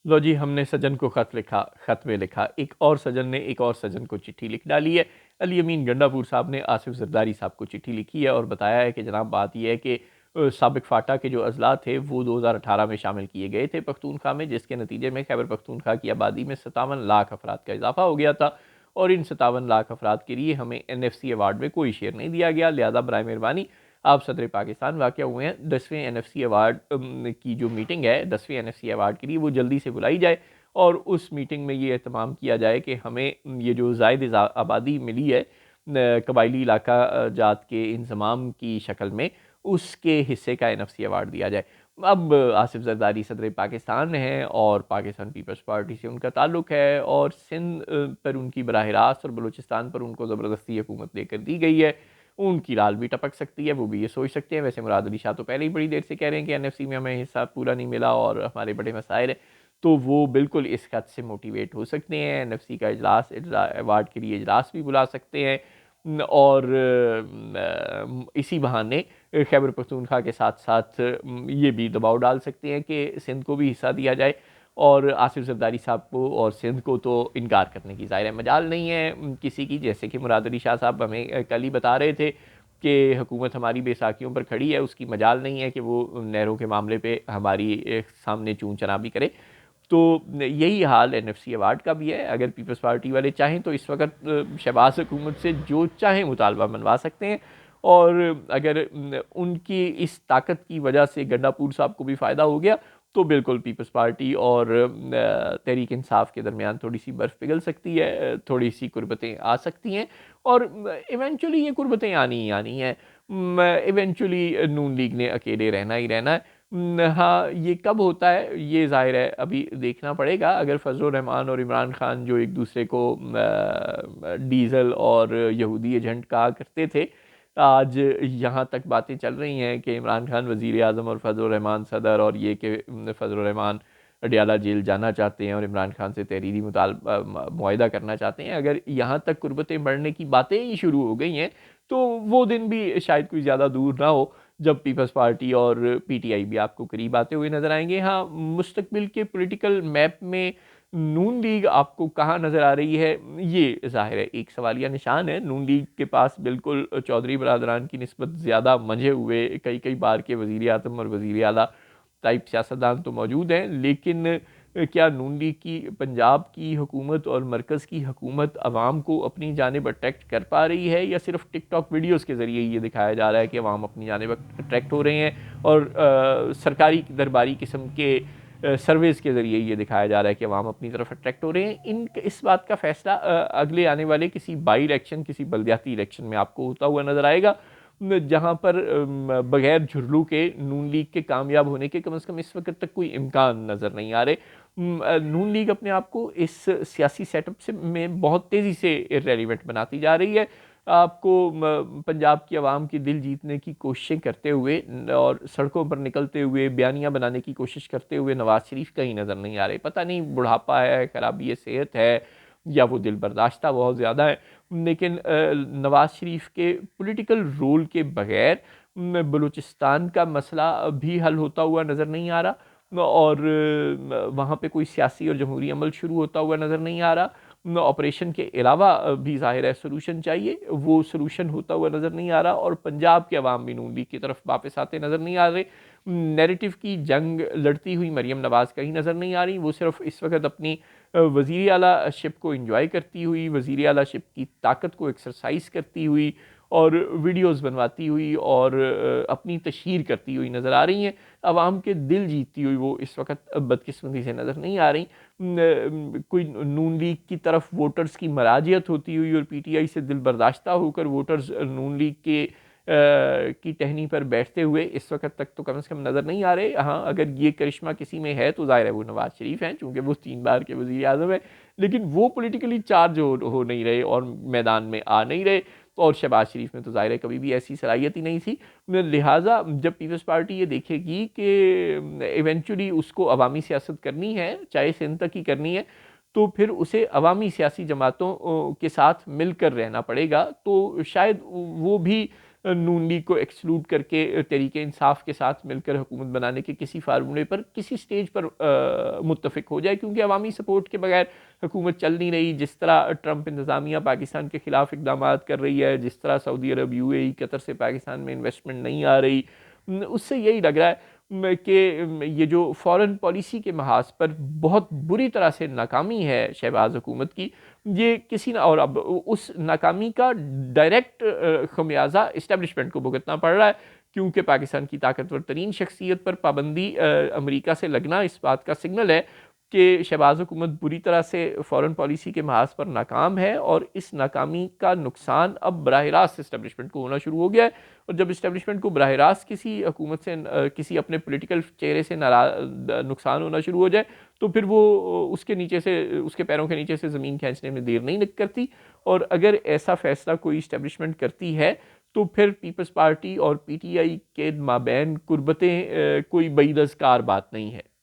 لو جی، ہم نے سجن کو خط میں لکھا، ایک اور سجن نے ایک اور سجن کو چٹھی لکھ ڈالی ہے۔ علی امین گنڈا پور صاحب نے آصف زرداری صاحب کو چٹھی لکھی ہے اور بتایا ہے کہ جناب بات یہ ہے کہ سابق فاٹا کے جو اضلاع تھے وہ 2018 میں شامل کیے گئے تھے پختونخوا میں، جس کے نتیجے میں خیبر پختونخوا کی آبادی میں 57 لاکھ افراد کا اضافہ ہو گیا تھا، اور ان 57 لاکھ افراد کے لیے ہمیں NFC ایوارڈ میں کوئی شیئر نہیں دیا گیا، لہذا برائے مہربانی آپ صدر پاکستان واقع ہوئے ہیں، 10ویں NFC ایوارڈ کی جو میٹنگ ہے 10ویں NFC ایوارڈ کے لیے وہ جلدی سے بلائی جائے، اور اس میٹنگ میں یہ اہتمام کیا جائے کہ ہمیں یہ جو زائد آبادی ملی ہے قبائلی علاقہ جات کے انضمام کی شکل میں، اس کے حصے کا NFC ایوارڈ دیا جائے۔ اب آصف زرداری صدر پاکستان ہیں اور پاکستان پیپلز پارٹی سے ان کا تعلق ہے، اور سندھ پر ان کی براہ راست اور بلوچستان پر ان کو زبردستی حکومت دے کر دی گئی ہے، ان کی لال بھی ٹپک سکتی ہے، وہ بھی یہ سوچ سکتے ہیں۔ ویسے مراد علی شاہ تو پہلے ہی بڑی دیر سے کہہ رہے ہیں کہ NFC میں ہمیں حصہ پورا نہیں ملا اور ہمارے بڑے مسائل ہیں، تو وہ بالکل اس خط سے موٹیویٹ ہو سکتے ہیں، NFC کا اجلاس ایوارڈ کے لیے اجلاس بھی بلا سکتے ہیں، اور اسی بہانے خیبر پختونخوا کے ساتھ ساتھ یہ بھی دباؤ ڈال سکتے ہیں کہ سندھ کو بھی حصہ دیا جائے، اور آصف زرداری صاحب کو اور سندھ کو تو انکار کرنے کی ظاہر ہے مجال نہیں ہے کسی کی، جیسے کہ مراد علی شاہ صاحب ہمیں کل ہی بتا رہے تھے کہ حکومت ہماری بے ساکھیوں پر کھڑی ہے، اس کی مجال نہیں ہے کہ وہ نہروں کے معاملے پہ ہماری سامنے چون چرابی کرے۔ تو یہی حال NFC ایوارڈ کا بھی ہے، اگر پیپلز پارٹی والے چاہیں تو اس وقت شہباز حکومت سے جو چاہیں مطالبہ منوا سکتے ہیں، اور اگر ان کی اس طاقت کی وجہ سے گنڈا پور صاحب کو بھی فائدہ ہو گیا تو بالکل پیپلز پارٹی اور تحریک انصاف کے درمیان تھوڑی سی برف پگھل سکتی ہے، تھوڑی سی قربتیں آ سکتی ہیں، اور ایونچولی یہ قربتیں آنی ہی آنی ہیں، ایونچولی نون لیگ نے اکیلے رہنا ہی رہنا ہے۔ ہاں، یہ کب ہوتا ہے یہ ظاہر ہے ابھی دیکھنا پڑے گا۔ اگر فضل الرحمان اور عمران خان جو ایک دوسرے کو ڈیزل اور یہودی ایجنٹ کہا کرتے تھے، آج یہاں تک باتیں چل رہی ہیں کہ عمران خان وزیر اعظم اور فضل الرحمان صدر، اور یہ کہ فضل الرحمان اڈیالہ جیل جانا چاہتے ہیں اور عمران خان سے تحریری معاہدہ کرنا چاہتے ہیں، اگر یہاں تک قربتیں بڑھنے کی باتیں ہی شروع ہو گئی ہیں تو وہ دن بھی شاید کوئی زیادہ دور نہ ہو جب پیپلز پارٹی اور PTI بھی آپ کو قریب آتے ہوئے نظر آئیں گے۔ ہاں، مستقبل کے پولیٹیکل میپ میں نون لیگ آپ کو کہاں نظر آ رہی ہے یہ ظاہر ہے ایک سوالیہ نشان ہے۔ نون لیگ کے پاس بالکل چودھری برادران کی نسبت زیادہ منجھے ہوئے کئی بار کے وزیر اعظم اور وزیر اعلیٰ ٹائپ سیاستدان تو موجود ہیں، لیکن کیا نون لیگ کی پنجاب کی حکومت اور مرکز کی حکومت عوام کو اپنی جانب اٹریکٹ کر پا رہی ہے، یا صرف ٹک ٹاک ویڈیوز کے ذریعے یہ دکھایا جا رہا ہے کہ عوام اپنی جانب اٹریکٹ ہو رہے ہیں، اور سرکاری درباری قسم کے سرویز کے ذریعے یہ دکھایا جا رہا ہے کہ عوام اپنی طرف اٹریکٹ ہو رہے ہیں؟ اس بات کا فیصلہ اگلے آنے والے کسی بائی الیکشن، کسی بلدیاتی الیکشن میں آپ کو ہوتا ہوا نظر آئے گا، جہاں پر بغیر جھرلو کے نون لیگ کے کامیاب ہونے کے کم از کم اس وقت تک کوئی امکان نظر نہیں آ رہے۔ نون لیگ اپنے آپ کو اس سیاسی سیٹ اپ میں بہت تیزی سے ریلیونٹ بناتی جا رہی ہے۔ آپ کو پنجاب کی عوام کی دل جیتنے کی کوششیں کرتے ہوئے اور سڑکوں پر نکلتے ہوئے بیانیاں بنانے کی کوشش کرتے ہوئے نواز شریف کہیں نظر نہیں آ رہے۔ پتہ نہیں بڑھاپا ہے، خرابی صحت ہے، یا وہ دل برداشتہ بہت زیادہ ہے، لیکن نواز شریف کے پولیٹیکل رول کے بغیر بلوچستان کا مسئلہ بھی حل ہوتا ہوا نظر نہیں آ رہا، اور وہاں پہ کوئی سیاسی اور جمہوری عمل شروع ہوتا ہوا نظر نہیں آ رہا۔ آپریشن کے علاوہ بھی ظاہر ہے سلوشن چاہیے، وہ سلوشن ہوتا ہوا نظر نہیں آ رہا، اور پنجاب کے عوام بھی نون لیگ کی طرف واپس آتے نظر نہیں آ رہے۔ نیریٹو کی جنگ لڑتی ہوئی مریم نواز کہیں نظر نہیں آ رہی، وہ صرف اس وقت اپنی وزیر اعلیٰ شپ کو انجوائے کرتی ہوئی، وزیر اعلیٰ شپ کی طاقت کو ایکسرسائز کرتی ہوئی اور ویڈیوز بنواتی ہوئی اور اپنی تشہیر کرتی ہوئی نظر آ رہی ہیں۔ عوام کے دل جیتتی ہوئی وہ اس وقت بدقسمتی سے نظر نہیں آ رہی۔ کوئی نون لیگ کی طرف ووٹرز کی مراجعت ہوتی ہوئی اور PTI سے دل برداشتہ ہو کر ووٹرز نون لیگ کی ٹہنی پر بیٹھتے ہوئے اس وقت تک تو کم از کم نظر نہیں آ رہے۔ ہاں، اگر یہ کرشمہ کسی میں ہے تو ظاہر ہے وہ نواز شریف ہیں، چونکہ وہ 3 بار کے وزیر اعظم ہیں، لیکن وہ پولیٹیکلی چارج ہو نہیں رہے اور میدان میں آ نہیں رہے، اور شہباز شریف میں تو ظاہر ہے کبھی بھی ایسی صلاحیت ہی نہیں تھی۔ لہٰذا جب پیپلز پارٹی یہ دیکھے گی کہ ایونچولی اس کو عوامی سیاست کرنی ہے، چاہے سندھ تک ہی کرنی ہے، تو پھر اسے عوامی سیاسی جماعتوں کے ساتھ مل کر رہنا پڑے گا، تو شاید وہ بھی نون لیگ کو ایکسکلوڈ کر کے تحریک انصاف کے ساتھ مل کر حکومت بنانے کے کسی فارمولے پر کسی سٹیج پر متفق ہو جائے، کیونکہ عوامی سپورٹ کے بغیر حکومت چل نہیں رہی۔ جس طرح ٹرمپ انتظامیہ پاکستان کے خلاف اقدامات کر رہی ہے، جس طرح سعودی عرب، یو اے ای، قطر سے پاکستان میں انویسٹمنٹ نہیں آ رہی، اس سے یہی لگ رہا ہے کہ یہ جو فارن پالیسی کے محاذ پر بہت بری طرح سے ناکامی ہے شہباز حکومت کی، یہ کسی نہ، اور اب اس ناکامی کا ڈائریکٹ خمیازہ اسٹیبلشمنٹ کو بھگتنا پڑ رہا ہے، کیونکہ پاکستان کی طاقتور ترین شخصیت پر پابندی امریکہ سے لگنا اس بات کا سگنل ہے کہ شہباز حکومت بری طرح سے فارن پالیسی کے محاذ پر ناکام ہے، اور اس ناکامی کا نقصان اب براہ راست اسٹیبلشمنٹ کو ہونا شروع ہو گیا ہے۔ اور جب اسٹیبلشمنٹ کو براہ راست کسی حکومت سے، کسی اپنے پولیٹیکل چہرے سے نقصان ہونا شروع ہو جائے، تو پھر وہ اس کے نیچے سے، اس کے پیروں کے نیچے سے زمین کھینچنے میں دیر نہیں کرتی۔ اور اگر ایسا فیصلہ کوئی اسٹیبلشمنٹ کرتی ہے تو پھر پیپلز پارٹی اور پی ٹی آئی کے مابین قربتیں کوئی بعید از کار بات نہیں ہے۔